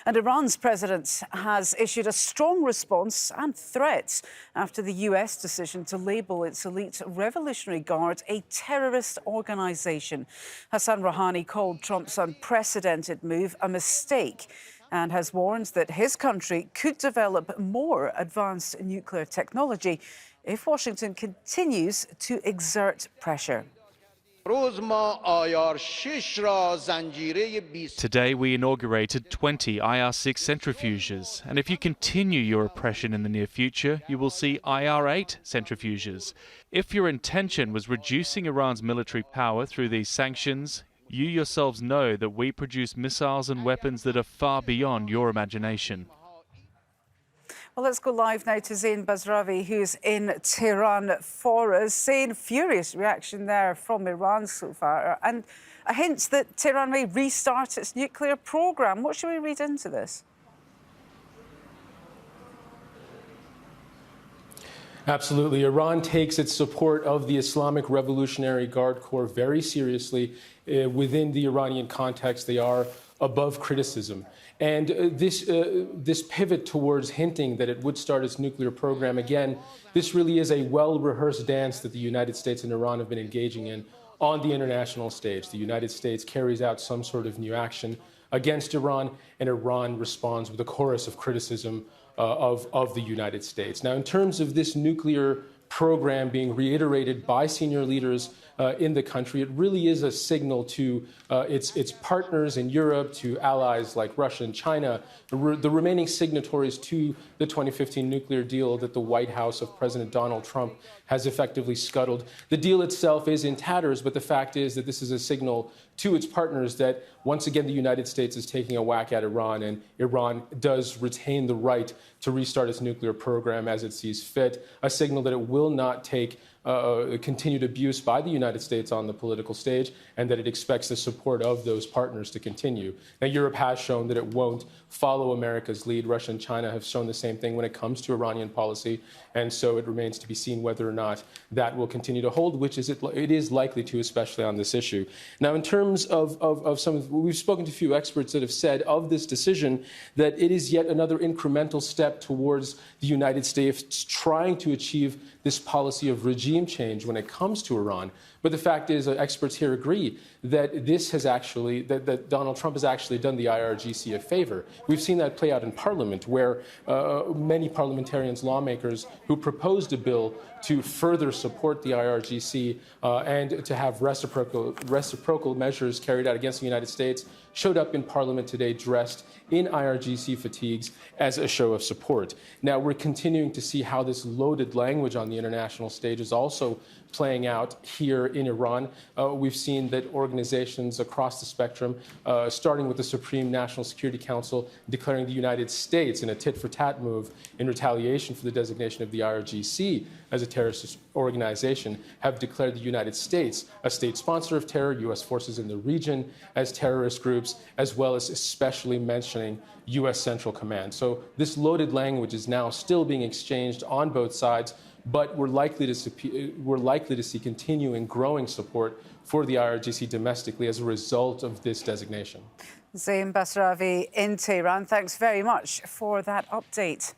And Iran's president has issued a strong response and threats after the US decision to label its elite Revolutionary Guard a terrorist organisation. Hassan Rouhani called Trump's unprecedented move a mistake and has warned that his country could develop more advanced nuclear technology if Washington continues to exert pressure. Today we inaugurated 20 IR6 centrifuges, and if you continue your oppression in the near future, you will see IR8 centrifuges. If your intention was reducing Iran's military power through these sanctions, you yourselves know that we produce missiles and weapons that are far beyond your imagination. Well, let's go live now to Zein Basravi, who's in Tehran for us. Zein, furious reaction there from Iran so far, and a hint that Tehran may restart its nuclear programme. What should we read into this? Absolutely. Iran takes its support of the Islamic Revolutionary Guard Corps very seriously. Within the Iranian context, they are above criticism. And this pivot towards hinting that it would start its nuclear program, again, this really is a well-rehearsed dance that the United States and Iran have been engaging in on the international stage. The United States carries out some sort of new action against Iran, and Iran responds with a chorus of criticism of the United States. Now, in terms of this nuclear program being reiterated by senior leaders in the country, it really is a signal to its partners in Europe, to allies like Russia and China, the remaining signatories to the 2015 nuclear deal that the White House of President Donald Trump has effectively scuttled. The deal itself is in tatters, but the fact is that this is a signal to its partners that, once again, the United States is taking a whack at Iran, and Iran does retain the right to restart its nuclear program as it sees fit, a signal that it will not take continued abuse by the United States on the political stage, and that it expects the support of those partners to continue. Now, Europe has shown that it won't follow America's lead. Russia and China have shown the same thing when it comes to Iranian policy, and so it remains to be seen whether or not that will continue to hold, which it is likely to, especially on this issue. Now, in terms of some of, we've spoken to a few experts that have said of this decision that it is yet another incremental step towards the United States trying to achieve this policy of regime change when it comes to Iran. But the fact is, experts here agree that this has actually, that Donald Trump has actually done the IRGC a favor. We've seen that play out in Parliament, where many parliamentarians, lawmakers who proposed a bill to further support the IRGC and to have reciprocal measures carried out against the United States showed up in Parliament today dressed in IRGC fatigues as a show of support. Now, we're continuing to see how this loaded language on the international stage is also playing out here in Iran. We've seen that organizations across the spectrum, starting with the Supreme National Security Council, declaring the United States in a tit-for-tat move in retaliation for the designation of the IRGC as a terrorist organization, have declared the United States a state sponsor of terror, U.S. forces in the region as terrorist groups, as well as especially mentioning U.S. Central Command. So this loaded language is now still being exchanged on both sides, but we're likely to see continuing growing support for the IRGC domestically as a result of this designation. Zein Basravi in Tehran, thanks very much for that update.